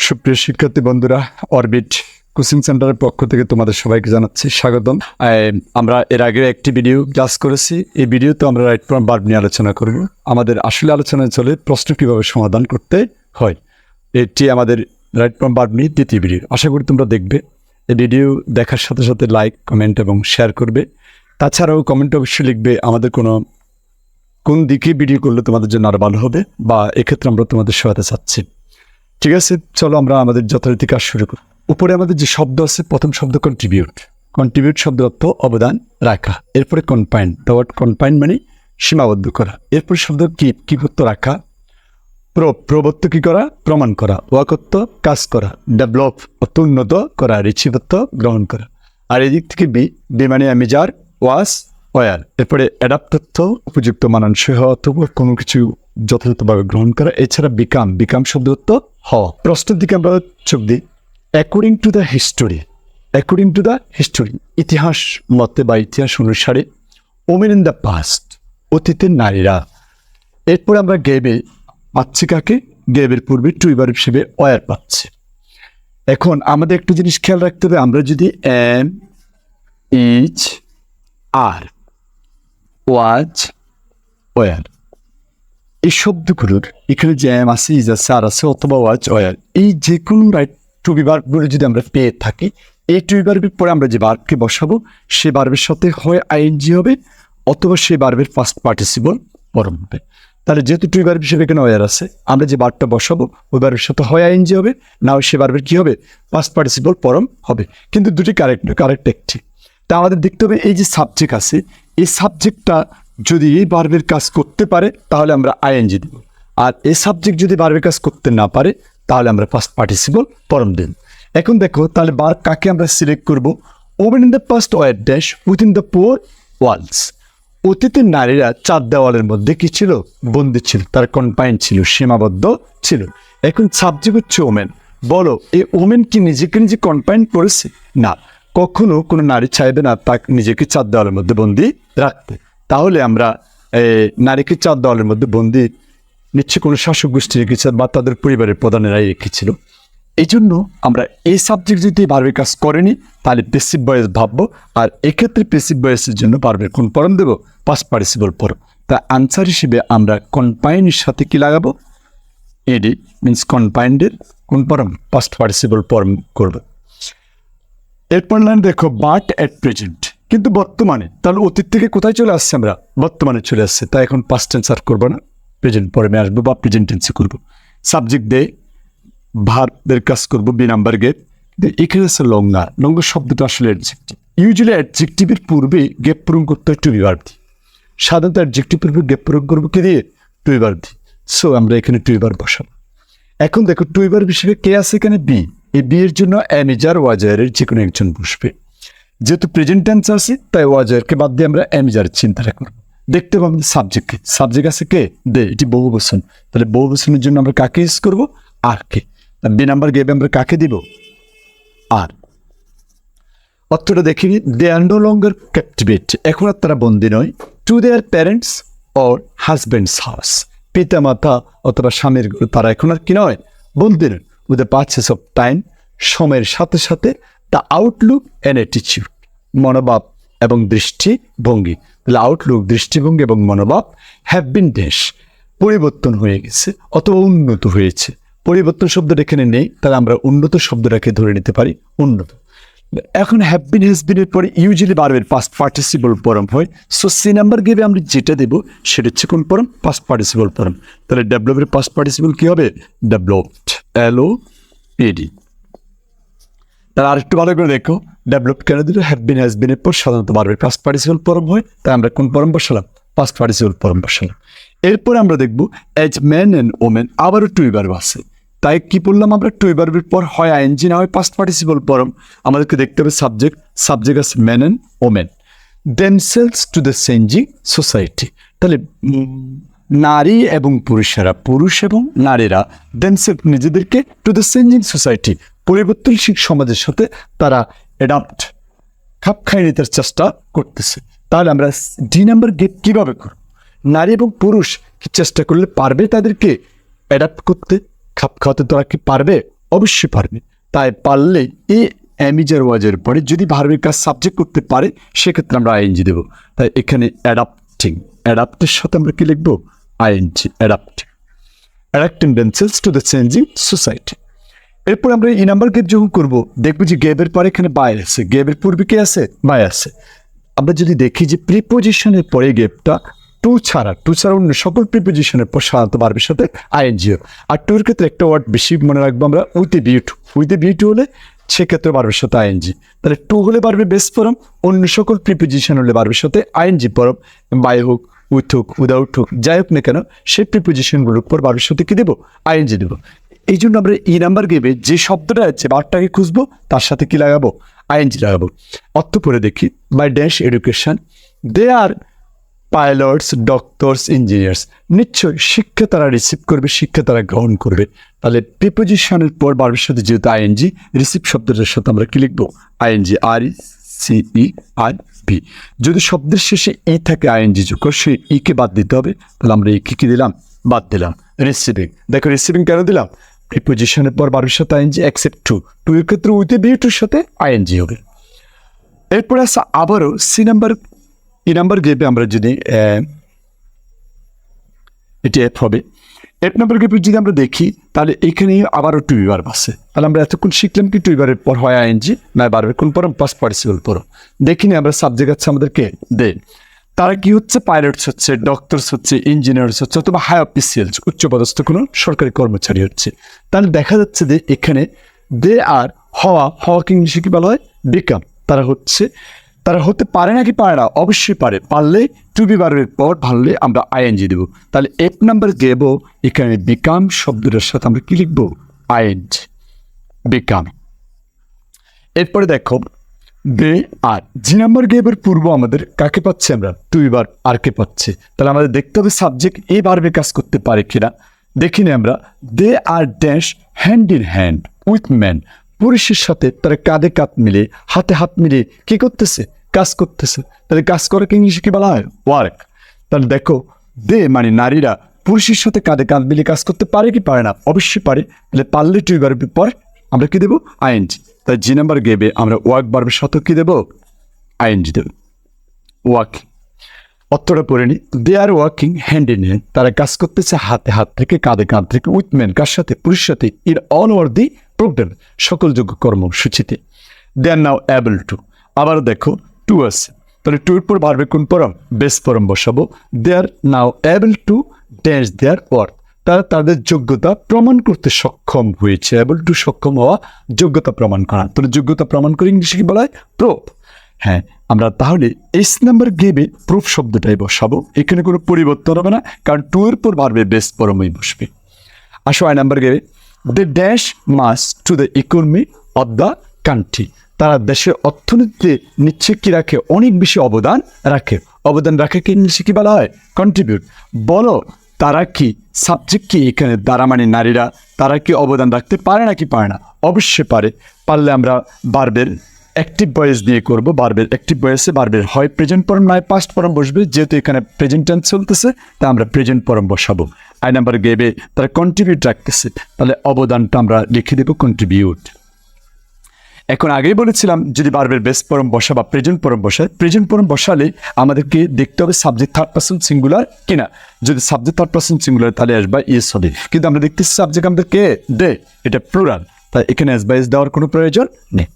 সুপ্রিয় শিক্ষার্থী বন্ধুরা, অরবিট কোচিং সেন্টারের পক্ষ থেকে তোমাদের সবাইকে জানাচ্ছি স্বাগতম। আমরা এর আগে একটি ভিডিও ক্লাস করেছি। এই ভিডিওতে আমরা রাইট ফ্রম ভার্ব নিয়ে আলোচনা করব। আমাদের আসলে আলোচনায় চলে প্রশ্ন কীভাবে সমাধান করতে হয়। এটি আমাদের রাইট ফ্রম ভার্ব নিয়ে দ্বিতীয় ভিডিও। আশা করি তোমরা দেখবে। এই ভিডিও দেখার সাথে সাথে লাইক, কমেন্ট এবং শেয়ার করবে। তাছাড়াও কমেন্ট অবশ্যই লিখবে আমাদের কোন দিকে ভিডিও করলে তোমাদের জন্য আরও ভালো হবে, বা এক্ষেত্রে আমরা তোমাদের সহায়তা চাচ্ছি। ঠিক আছে, চলো আমরা আমাদের যথারীতি কাজ শুরু করি। উপরে আমাদের যে শব্দ আছে, প্রথম শব্দ কন্ট্রিবিউট। কন্ট্রিবিউট শব্দ অর্থ অবদান রাখা। এরপরে কনফাইন, দ্য ওয়ার্ড কনফাইন মানে সীমাবদ্ধ করা। এরপরে শব্দ কি করতে রাখা। প্রবত্ত কি করা, প্রমাণ করা। ওয়াকত্ব কাজ করা। ডেভেলপ অর্থ উন্নত করা। রিচিবত্ব গ্রহণ করা। আর এদিক থেকে বি মানে অ্যামিজার, ওয়াস, ওয়ার। এরপরে অ্যাডাপ্ট অর্থ উপযুক্ত মানানসই হওয়া অথবা কোনো কিছু যথাযথভাবে গ্রহণ করা। এছাড়া বিকাম শব্দ অর্থ হওয়া। প্রশ্নের দিকে আমরা চোখ দিই। অ্যাকর্ডিং টু দ্য হিস্টোরি, ইতিহাস মতে বা ইতিহাস অনুসারে, ওমেন ইন দ্য পাস্ট, অতীতের নারীরা। এরপরে আমরা গেবে পাচ্ছি কাকে, গেবের পূর্বে টু ভার্ব হিসেবে ওয়ার পাচ্ছি। এখন আমাদের একটা জিনিস খেয়াল রাখতে হবে, আমরা যদি am, is, are, was, were এই শব্দগুলোর এখানে যে এম আছে, ইজ আছে, আর আছে অথবা ওয়াজ, ওয়ার, এই যে কোনো রাইট টু বি ভার্বগুলো যদি আমরা পেয়ে থাকি, এই টু বি ভার্বের পরে আমরা যে ভার্বকে বসাবো সে ভার্বের সাথে হয় আইএনজি হবে অথবা সে ভার্বের ফার্স্ট পার্টিসিপল ফর্ম হবে। তাহলে যেহেতু টু বি ভার্ব হিসেবে এখানে ওয়ার আছে, আমরা যে ভার্বটা বসাবো ওই ভার্বের সাথে হয় আইএনজি হবে, না হয় সে ভার্বের কী হবে, ফার্স্ট পার্টিসিপল ফর্ম হবে। কিন্তু দুটি কারেক্ট একটি। তা আমাদের দেখতে হবে এই যে সাবজেক্ট আছে, এই সাবজেক্টটা যদি এই ভার্বের কাজ করতে পারে তাহলে আমরা আইএনজি দেব, আর এই সাবজেক্ট যদি ভার্বের কাজ করতে না পারে তাহলে আমরা ফার্স্ট পার্টিসিপল ফর্ম দেব। এখন দেখো তাহলে ভার্ব কাকে আমরা সিলেক্ট করব। Women in the past were dash within the four walls. অতীতের নারীরা চার দেওয়ালের মধ্যে কি ছিল, বন্দী ছিল, তার কনফাইন ছিল, সীমাবদ্ধ ছিল। এখন সাবজেক্ট হচ্ছে ওমেন। বলো এই ওমেন কি নিজেকে নিজে কনফাইন করেছে? না, কখনো কোনো নারী চাইবে না তাকে নিজেকে চার দেওয়ালের মধ্যে বন্দী রাখতে। তাহলে আমরা নারীকে চার দেওয়ালের মধ্যে বন্দী নিশ্চয়ই কোনো শাসক গোষ্ঠী রেখেছে বা তাদের পরিবারের প্রধানেরাই রেখেছিল। এই জন্য আমরা এই সাবজেক্ট যদি ভার্বের কাজ করেনি তাহলে প্যাসিভ ভয়েস ভাববো, আর এক্ষেত্রে প্যাসিভ ভয়েসের জন্য ভার্বের কোন ফর্ম দেবো, পাস্ট পার্টিসিপল ফর্ম। তা আনসার হিসেবে আমরা কনফাইনের সাথে কি লাগাবো, এডি মিনস কনফাইন্ডের কোন ফর্ম, পাস্ট পার্টিসিপল ফর্ম করবো। এরপর লাইন দেখো, বাট অ্যাট প্রেজেন্ট, কিন্তু বর্তমানে। তাহলে অতীত থেকে কোথায় চলে আসছে, আমরা বর্তমানে চলে আসছে। তাই এখন পাস্ট টেন্স আর করবো না, প্রেজেন্ট ফর্মে আসবো বা প্রেজেন্ট টেন্সে করবো। সাবজেক্ট দে, ভার্বের কাজ করবো বি নাম্বার গেপ। এখানে আছে লঙ্গার। লঙ্গ শব্দটা আসলে অ্যাডজেক্টিভ। ইউজুয়ালি অ্যাডজেক্টিভের পূর্বে গেপ পূরণ করতে হয় টু বি ভার্ব দিয়ে। সাধারণত অ্যাডজেক্টিভ পূর্বে গেপ পূরণ করবো কে দিয়ে, টু বি ভার্ব দিয়ে। সো আমরা এখানে টু বি ভার্ব বসাবো। এখন দেখো টু বি ভার্ব হিসেবে কে আছে এখানে, বি। এই বি এর জন্য অ্যামিজার, ওয়াজারের যে কোনো একজন বসবে। যেহেতু প্রেজেন্ট টেন্স আছে তাই ওয়াজারকে বাদ দিয়ে আমরা অ্যামিজারের চিন্তাটা করবো। দেখতে পাবো আমাদের সাবজেক্ট আছে কে, দে, এটি বহুবচন। তাহলে বহুবচনের জন্য আমরা কাকে ইউজ করবো, আর কে। বি নাম্বার গেবে আমরা কাকে দিব, আর। অর্থটা দেখিনি, দে আর নো লঙ্গার ক্যাপটিভেট, এখন আর তারা বন্দী নয়, to their parents or husbands house, পিতা মাতা অথবা স্বামীর ঘর, তারা এখন আর কি নয়, বন্দী নয়। With the passes of time, সময়ের সাথে সাথে, দ্য আউটলুক অ্যান্ড অ্যাটিটিউড, মনোভাব এবং দৃষ্টিভঙ্গি। তাহলে আউটলুক, দৃষ্টিভঙ্গি এবং মনোভাব হ্যাভ বিন ড্যাশ, পরিবর্তন হয়ে গেছে অথবা উন্নত হয়েছে। পরিবর্তন শব্দটা এখানে নেই, তাহলে আমরা উন্নত শব্দটাকে ধরে নিতে পারি, উন্নত। এখন হ্যাভ বিন, হ্যাজ বিনের পরে ইউজুয়ালি ভার্বের পাস্ট পার্টিসিপল ফর্ম হয়। সো সি নাম্বার গেবে আমরা যেটা দেবো সেটা হচ্ছে কোন ফর্ম, পাস্ট পার্টিসিপল ফর্ম। তাহলে ডেভেলপের পাস্ট পার্টিসিপল কি হবে, ডেভেলপড, LOPD। তাহলে আরেকটু ভালো করে দেখো, ডেভেলপ কেন দিল, হ্যাভ বিন হ্যাজ বিনের পর সাধারণত ভার্বের পাস্ট পার্টিসিপল ফর্ম হয়, তাই আমরা কোন ফর্ম বসালাম, পাস্ট পার্টিসিপল ফর্ম বসালাম। এরপরে আমরা দেখবো অ্যাজ ম্যান অ্যান্ড ওমেন, আবারও টু ভার্ব আছে। তাই কি বললাম আমরা, টু ভার্বের পর হয় আইএনজি না হয় পাস্ট পার্টিসিপল ফর্ম। আমাদেরকে দেখতে হবে সাবজেক্ট আছে man and women, themselves to the changing society. তাহলে নারী এবং পুরুষেরা, পুরুষ এবং নারীরা, দেমসেলস নিজেদেরকে, টু দ্য চেঞ্জিং সোসাইটি, পরিবর্তনশীল সমাজের সাথে তারা অ্যাডাপ্ট, খাপ খাইয়ে নিতে চেষ্টা করতেছে। তাহলে আমরা ডি নাম্বার গেট কীভাবে করব, নারী এবং পুরুষ কি চেষ্টা করলে পারবে তাদেরকে অ্যাডাপ্ট করতে, খাপ খাওয়াতে, তারা কি পারবে, অবশ্যই পারবে। তাই পারলে এই অ্যামিজার ওয়াজের পরে যদি ভার্বের কাজ সাবজেক্ট করতে পারে সেক্ষেত্রে আমরা আইএনজি দেবো। তাই এখানে অ্যাডাপ্টের সাথে আমরা কি লিখবো? I N G, adapting themselves to the changing society. এরপর আমরা এই নাম্বার গেপ যখন করবো দেখবো যে গেপের পরে এখানে বাই আছে, গেপের পূর্বে কে আছে? বাই আছে। আমরা যদি দেখি যে প্রিপোজিশনের পরে গেপটা টু ছাড়া অন্য সকল প্রিপোজিশনের পর সাধারণত ভার্বের সাথে আইএনজিও। আর টুর ক্ষেত্রে একটা ওয়ার্ড বেশি মনে রাখবো আমরা, উইথ এ বিউটি হলে সেক্ষেত্রে ভার্বের সাথে আইএনজি। তাহলে টু হলে ভার্বের বেস ফর্ম, অন্য সকল প্রিপোজিশন হলে ভার্বের সাথে আইএনজি ফর্ম, বাই হোক, উইথ হোক, উইদাউট হোক, যাই হোক না কেন সেই প্রিপোজিশনগুলোর উপর ভার্বের সাথে কি দেবো? আইএনজি দেবো। এই জন্য আমরা এই নাম্বার গেবে যে শব্দটা আছে বারটাকে খুঁজবো তার সাথে কি লাগাবো? আইএনজি লাগাবো। অর্থ পরে দেখি, by dash education they are pilots, doctors, engineers. নিশ্চয় শিক্ষা তারা রিসিভ করবে, শিক্ষা তারা গ্রহণ করবে। তাহলে প্রিপোজিশনের পর ভার্বের সাথে যেহেতু আইএনজি, রিসিভ শব্দটার সাথে আমরা কি লিখবো? I N G, RECEIV। যদি শব্দের শেষে ই থাকে আইএনজি যোগ সেই ইকে বাদ দিতে হবে। তাহলে আমরা এই কি দিলাম? বাদ দিলাম। রিসিভিং, দেখো রিসিভিং কেন দিলাম? প্রিপোজিশনের পর ভার্বের সাথে আইএনজি, এক্সেপ্ট টু এর ক্ষেত্রে উইথ এ বিউটির সাথে আইএনজি হবে। এরপরে আসা আবারও ই নাম্বার গেপে আমরা যদি এটি এফ হবে, এফ নাম্বার গেপে যদি আমরা দেখি তাহলে এখানে আবারও টু বি ভার্ব আছে। তাহলে আমরা এতক্ষণ শিখলাম কি টু বি ভার্বের পর হয় আইএনজি, না ভার্বের কোন পরম? পাস্ট পার্টিসিপল পরম। দেখিনি আমরা সাবজেক্ট আছে আমাদেরকে দে, তারা কি হচ্ছে? পাইলটস হচ্ছে, ডক্টরস হচ্ছে, ইঞ্জিনিয়ার্স হচ্ছে, অথবা হাই অফিসিয়ালস, উচ্চপদস্থ কোনো সরকারি কর্মচারী হচ্ছে। তাহলে দেখা যাচ্ছে যে এখানে দে আর হওয়াকে ইংলিশে কি বলা হয়? বিকাম। তারা হতে পারে নাকি পারে না? অবশ্যই পারে। পারলে টু বি ভার্বের পর ভাবলে আমরা আইএনজি দেবো। তাহলে এফ নাম্বার গেবো এখানে বিকাম শব্দটার সাথে আমরা কি লিখবো? I N G, become. এরপরে দেখো দে আর জি নাম্বার গেবের পূর্ব আমাদের কাকে পাচ্ছি আমরা? টু বি ভার্ব আর কে পাচ্ছে। তাহলে আমাদের দেখতে হবে সাবজেক্ট এই ভার্বে কাজ করতে পারে কিনা। দেখিনি আমরা they are dash hand in hand with man. পুরুষের সাথে তারা কাঁধে কাঁধ মিলে, হাতে হাত মিলে কি করতেছে? কাজ করতেছে। তাহলে কাজ করাকে ইংলিশে কি বলা হয়? ওয়ার্ক। তাহলে দেখো দে মানে নারীরা পুরুষের সাথে কাঁধে কাঁধ মিলে কাজ করতে পারে কি পারে না? অবশ্যই পারে। তাহলে পারলে টু বি ভার্বের পর আমরা কি দেবো? আইএনজি। তাই জি নাম্বার গেবে আমরা ওয়ার্ক ভার্বের সাথে কি দেবো? আইএনজি দেবো, ওয়ার্কিং। অর্থটা পড়ে নি, they are working hand in hand. তারা কাজ করতেছে হাতে হাত থেকে, কাঁধে কাঁধ থেকে, উইথ ম্যান কার সাথে? পুরুষের সাথে, in all over the program সকল যোগ্য কর্মসূচিতে। They are now able to. আবার দেখো টু আছে, তাহলে টুর পর ভার্বে কোন পরম? বেস পরম বসাবো। They are now able to dash their work. তারা তাদের যোগ্যতা প্রমাণ করতে সক্ষম হয়েছে। অ্যাবল টু সক্ষম হওয়া, যোগ্যতা প্রমাণ করা। তাহলে যোগ্যতা প্রমাণ করে ইংলিশে কি বলা হয়? প্রুফ। হ্যাঁ, আমরা তাহলে এস নাম্বার গেবে প্রুফ শব্দটাই বসাবো। এখানে কোনো পরিবর্তন হবে না, কারণ টু এর পর ভার্বে বেস পরমই বসবে। Also I number give the dash much to the economy of the country. তারা দেশের অর্থনীতিতে নিচ্ছে কি রাখে? অনেক বেশি অবদান রাখে। অবদান রাখাকে ইংলিশে কি বলা হয়? কন্ট্রিবিউট। বলো তারা কি, সাবজেক্ট কি এখানে? তারা মানে নারীরা, তারা কি অবদান রাখতে পারে নাকি পারে না? অবশ্যই পারে। পারলে আমরা ভার্বের অ্যাক্টিভ ভয়েস দিয়ে করবো। ভার্বের অ্যাক্টিভ ভয়েসে ভার্বের হয় প্রেজেন্ট ফর্ম নয় পাস্ট ফর্ম বসবে। যেহেতু এখানে প্রেজেন্ট টেন্স চলতেছে তাই আমরা প্রেজেন্ট ফর্ম বসাবো। আই নাম্বার গেবে তারা কন্ট্রিবিউট রাখতেছে, তাহলে অবদানটা আমরা লিখে দেবো কন্ট্রিবিউট। এখন আগেই বলেছিলাম যদি ভার্বের বেস ফর্ম বসা বা প্রেজেন্ট ফর্ম বসায়, প্রেজেন্ট ফর্ম বসালে আমাদেরকে দেখতে হবে সাবজেক্ট থার্ড পারসন সিঙ্গুলার কিনা। যদি সাবজেক্ট থার্ড পারসন সিঙ্গুলার তাহলে এস বাই ইস হবে, কিন্তু আমরা দেখতেছি সাবজেক্ট আমাদের কে? দে, এটা প্লুরাল। তাই এখানে এস বাই এস দেওয়ার কোনো প্রয়োজন নেই।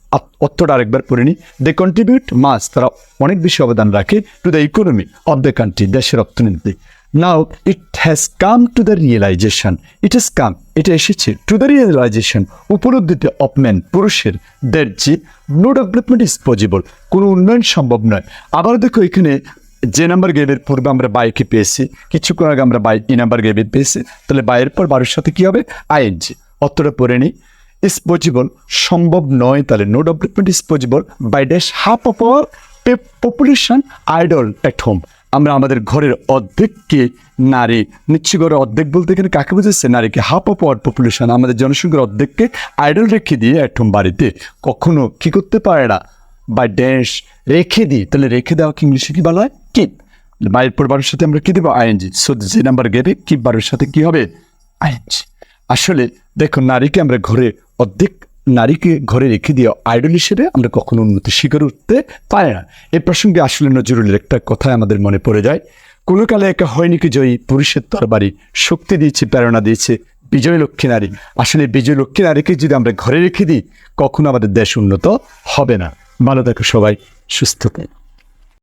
অর্থটা আরেকবার পড়ে নিই। দে কন্ট্রিবিউট মাস, তারা অনেক বেশি অবদান রাখে to the economy of the country, দেশের অর্থনীতি। Now it has come to the realization, it has come এটা এসেছে, টু দ্য রিয়েলাইজেশন উপলব্ধিতে অফ ম্যান পুরুষের, দ্যাট যে নো ডেভেলপমেন্ট ইজ পসিবল কোনো উন্নয়ন সম্ভব নয়। আবার দেখো এখানে যে নাম্বার গেবের পূর্বে আমরা বাইকে পেয়েছি, কিছুক্ষণ আগে আমরা বাই ই নাম্বার গেবে পেয়েছি। তাহলে বাইয়ের পর বারোর সাথে কি হবে? আইএনজি। অর্থটা পড়ে নিই, ইজ পসিবল সম্ভব নয়, তাহলে no development is possible by dash half of our population idle at home. আমরা আমাদের ঘরের অর্ধেককে নারী, নিশ্চয় ঘরের অর্ধেক বলতে এখানে কাকে বুঝেছে? নারীকে। হাফ অফ আওয়ার পপুলেশন আমাদের জনসংখ্যার অর্ধেককে আইডল রেখে দিয়ে অ্যাট হোম বাড়িতে কখনো কি করতে পারে না? বাই ড্যাশ রেখে দিই। তাহলে রেখে দেওয়াকে ইংলিশে কি বলা হয়? কিপ। বাইরের পর বারের সাথে আমরা কি দেবো? আইএনজি। সো যে নাম্বার গেবে কিপ বারের সাথে কি হবে? আইএনজি। আসলে দেখো, নারীকে আমরা অর্ধেক নারীকে ঘরে রেখে দিয়ে আইডল হিসেবে আমরা কখনো উন্নতি শিখরে উঠতে পারি না। এই প্রসঙ্গে আসলে নজরুলের একটা কথাই আমাদের মনে পড়ে যায়, কোনো কালে একা হয়নি কি জয়ী, পুরুষের তরবারি শক্তি দিয়েছে, প্রেরণা দিয়েছে বিজয় লক্ষ্মী নারী। আসলে বিজয় লক্ষ্মী নারীকে যদি আমরা ঘরে রেখে দিই, কখনো আমাদের দেশ উন্নত হবে না। ভালো থাকো সবাই, সুস্থ থাকো।